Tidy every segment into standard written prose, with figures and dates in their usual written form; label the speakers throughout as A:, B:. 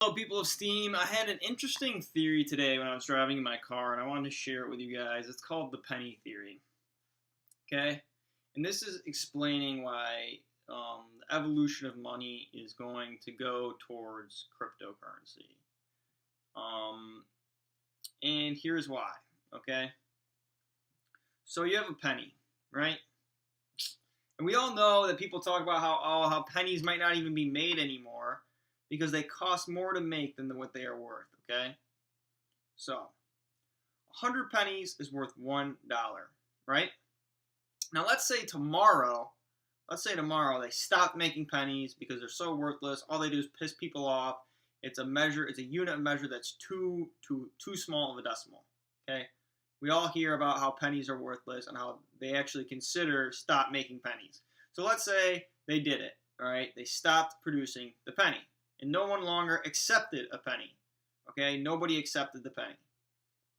A: Hello, people of Steam. I had an interesting theory today when I was driving in my car, and I wanted to share it with you guys. It's called the penny theory. Okay? And this is explaining why the evolution of money is going to go towards cryptocurrency. And here's why. Okay? So you have a penny, right? And we all know that people talk about how pennies might not even be made anymore because they cost more to make than what they are worth, okay? So, 100 pennies is worth $1, right? Now let's say tomorrow they stop making pennies because they're so worthless. All they do is piss people off. It's a unit of measure that's too small of a decimal, okay? We all hear about how pennies are worthless and how they actually consider stop making pennies. So let's say they did it, all right? They stopped producing the penny, and no one longer accepted a penny, okay? Nobody accepted the penny.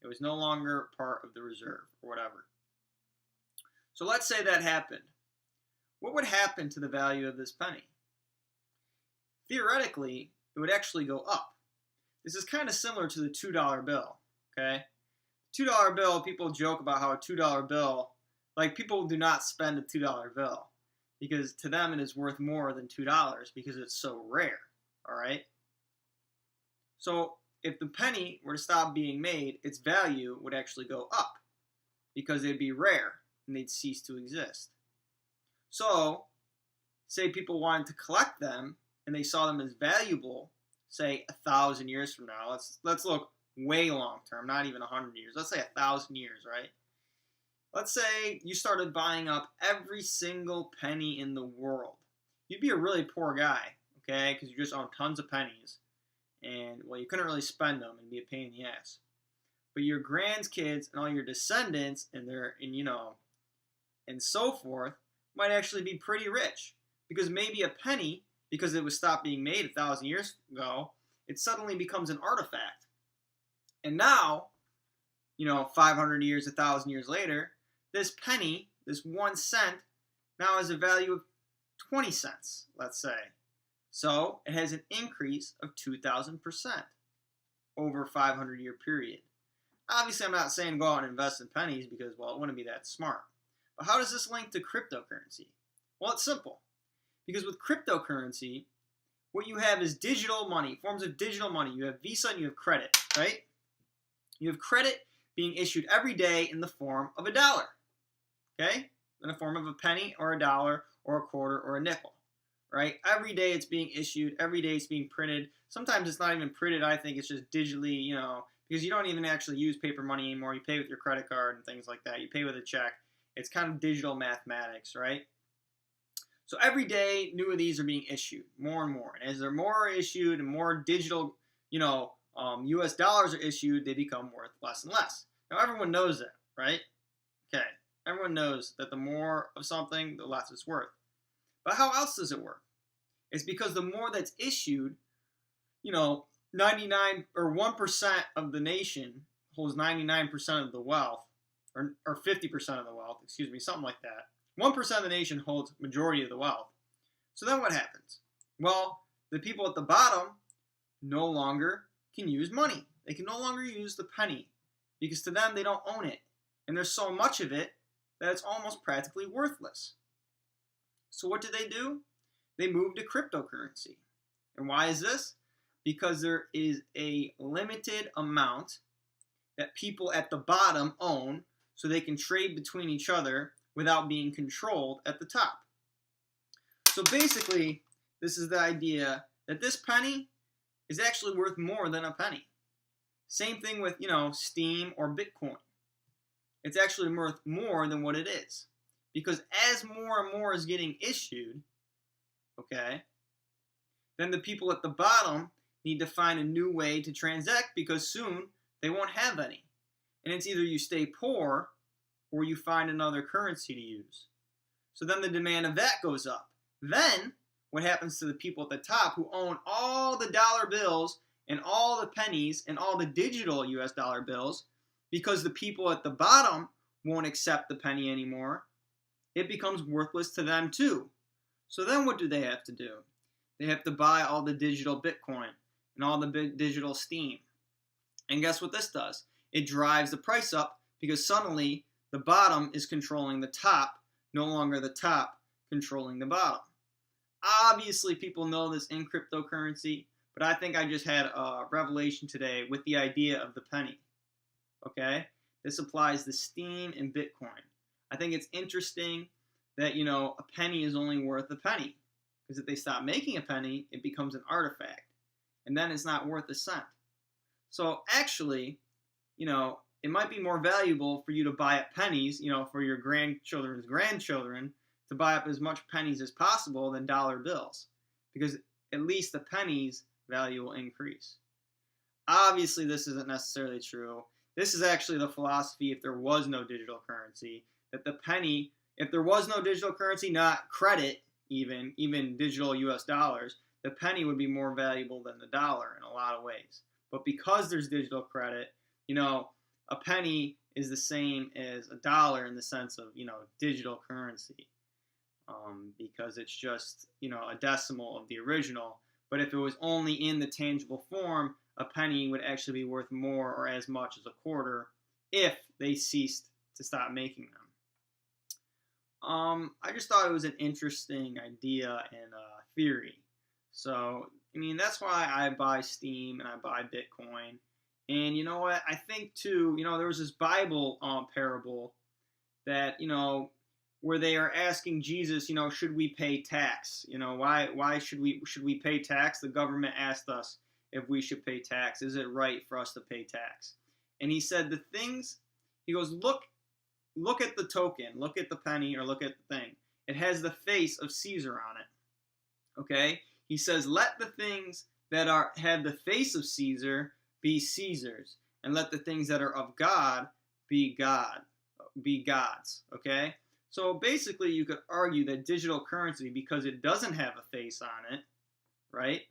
A: It was no longer part of the reserve or whatever. So let's say that happened. What would happen to the value of this penny? Theoretically, it would actually go up. This is kind of similar to the $2 bill, okay? $2 bill, people joke about how a $2 bill, like people do not spend a $2 bill because to them it is worth more than $2 because it's so rare, all right? So if the penny were to stop being made, its value would actually go up because they'd be rare and they'd cease to exist. So say people wanted to collect them and they saw them as valuable, say 1,000 years from now. Let's look way long term, not even 100 years. Let's say 1,000 years, right? Let's say you started buying up every single penny in the world. You'd be a really poor guy, okay? Because you just own tons of pennies. And, well, you couldn't really spend them and be a pain in the ass. But your grandkids and all your descendants and so forth might actually be pretty rich. Because maybe a penny, because it was stopped being made 1,000 years ago, it suddenly becomes an artifact. And now, 500 years, 1,000 years later, this penny, this 1 cent, now has a value of 20 cents, let's say. So it has an increase of 2,000% over a 500-year period. Obviously, I'm not saying go out and invest in pennies because, well, it wouldn't be that smart. But how does this link to cryptocurrency? Well, it's simple. Because with cryptocurrency, what you have is digital money, forms of digital money. You have Visa and you have credit, right? You have credit being issued every day in the form of a dollar, okay? In the form of a penny or a dollar or a quarter or a nickel, right? Every day it's being issued. Every day it's being printed. Sometimes it's not even printed. I think it's just digitally, because you don't even actually use paper money anymore. You pay with your credit card and things like that. You pay with a check. It's kind of digital mathematics, right? So every day, new of these are being issued, more and more. And as they're more issued and more digital, U.S. dollars are issued, they become worth less and less. Now, everyone knows that, right? Okay. Everyone knows that the more of something, the less it's worth. But how else does it work? It's because the more that's issued, 99 or 1% of the nation holds 99% of the wealth, or 50% of the wealth, something like that. 1% of the nation holds majority of the wealth. So then what happens? Well, the people at the bottom no longer can use money. They can no longer use the penny because to them they don't own it. And there's so much of it that it's almost practically worthless. So what do? They move to cryptocurrency. And why is this? Because there is a limited amount that people at the bottom own so they can trade between each other without being controlled at the top. So basically, this is the idea that this penny is actually worth more than a penny. Same thing with, Steam or Bitcoin. It's actually worth more than what it is. Because as more and more is getting issued, okay, then the people at the bottom need to find a new way to transact because soon they won't have any. And it's either you stay poor or you find another currency to use. So then the demand of that goes up. Then what happens to the people at the top who own all the dollar bills and all the pennies and all the digital US dollar bills, because the people at the bottom won't accept the penny anymore, it becomes worthless to them too. So then what do they have to do? They have to buy all the digital Bitcoin and all the big digital steam. And guess what this does? It drives the price up because suddenly the bottom is controlling the top, no longer the top controlling the bottom. Obviously, people know this in cryptocurrency, but I think I just had a revelation today with the idea of the penny. Okay? This applies to Steem and Bitcoin. I think it's interesting that, a penny is only worth a penny. Because if they stop making a penny, it becomes an artifact. And then it's not worth a cent. So actually, it might be more valuable for you to buy up pennies, for your grandchildren's grandchildren, to buy up as much pennies as possible than dollar bills. Because at least the pennies value will increase. Obviously, this isn't necessarily true. This is actually the philosophy if there was no digital currency, that the penny, if there was no digital currency, not credit, even digital US dollars, the penny would be more valuable than the dollar in a lot of ways. But because there's digital credit, a penny is the same as a dollar in the sense of, digital currency. Because it's just, a decimal of the original. But if it was only in the tangible form, a penny would actually be worth more or as much as a quarter if they ceased to stop making them. I just thought it was an interesting idea and theory. So, that's why I buy Steem and I buy Bitcoin. And you know what? I think too, there was this Bible parable that, where they are asking Jesus, should we pay tax? Why should we pay tax? The government asked us if we should pay tax. Is it right for us to pay tax? And he said he goes, look at the token, look at the penny, or look at the thing. It has the face of Caesar on it. Okay? He says, let the things that have the face of Caesar be Caesar's, and let the things that are of God be God's. Okay? So basically, you could argue that digital currency, because it doesn't have a face on it, right,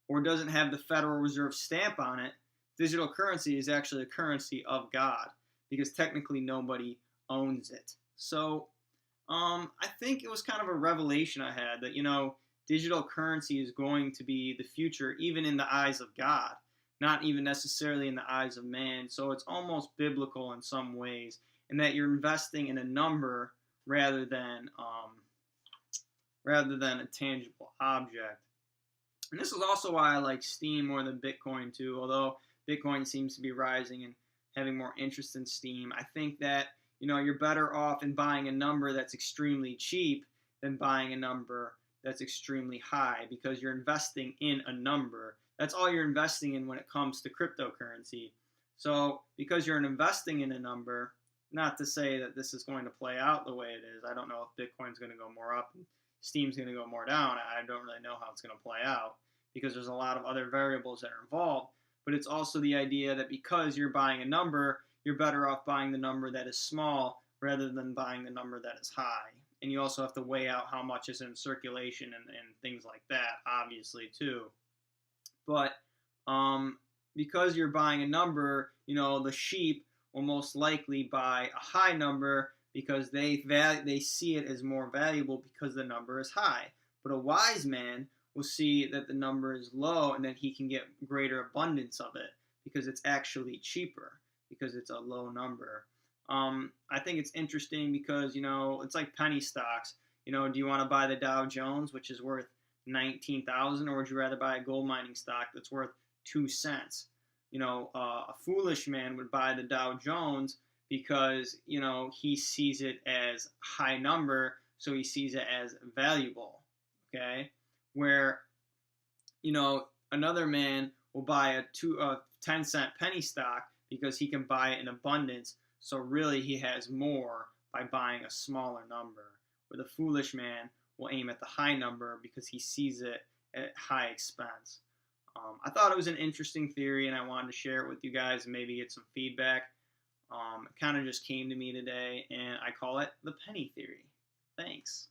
A: or doesn't have the Federal Reserve stamp on it, digital currency is actually a currency of God, because technically nobody owns it. So I think it was kind of a revelation I had that, digital currency is going to be the future, even in the eyes of God, not even necessarily in the eyes of man. So it's almost biblical in some ways, in that you're investing in a number rather than a tangible object. And this is also why I like Steem more than Bitcoin too, although Bitcoin seems to be rising and having more interest in Steem. I think that, you're better off in buying a number that's extremely cheap than buying a number that's extremely high, because you're investing in a number. That's all you're investing in when it comes to cryptocurrency. So because you're investing in a number, not to say that this is going to play out the way it is. I don't know if Bitcoin's going to go more up and Steem's going to go more down. I don't really know how it's going to play out, because there's a lot of other variables that are involved. But it's also the idea that because you're buying a number, you're better off buying the number that is small rather than buying the number that is high. And you also have to weigh out how much is in circulation and things like that, obviously, too. But because you're buying a number, the sheep will most likely buy a high number because they see it as more valuable because the number is high. But a wise man will see that the number is low and that he can get greater abundance of it because it's actually cheaper, because it's a low number. I think it's interesting because, it's like penny stocks. Do you want to buy the Dow Jones, which is worth 19,000, or would you rather buy a gold mining stock that's worth 2 cents? A foolish man would buy the Dow Jones because, he sees it as high number, so he sees it as valuable, okay? Where, another man will buy a 10-cent penny stock because he can buy it in abundance, so really he has more by buying a smaller number. Where the foolish man will aim at the high number because he sees it at high expense. I thought it was an interesting theory, and I wanted to share it with you guys and maybe get some feedback. It kind of just came to me today, and I call it the penny theory. Thanks.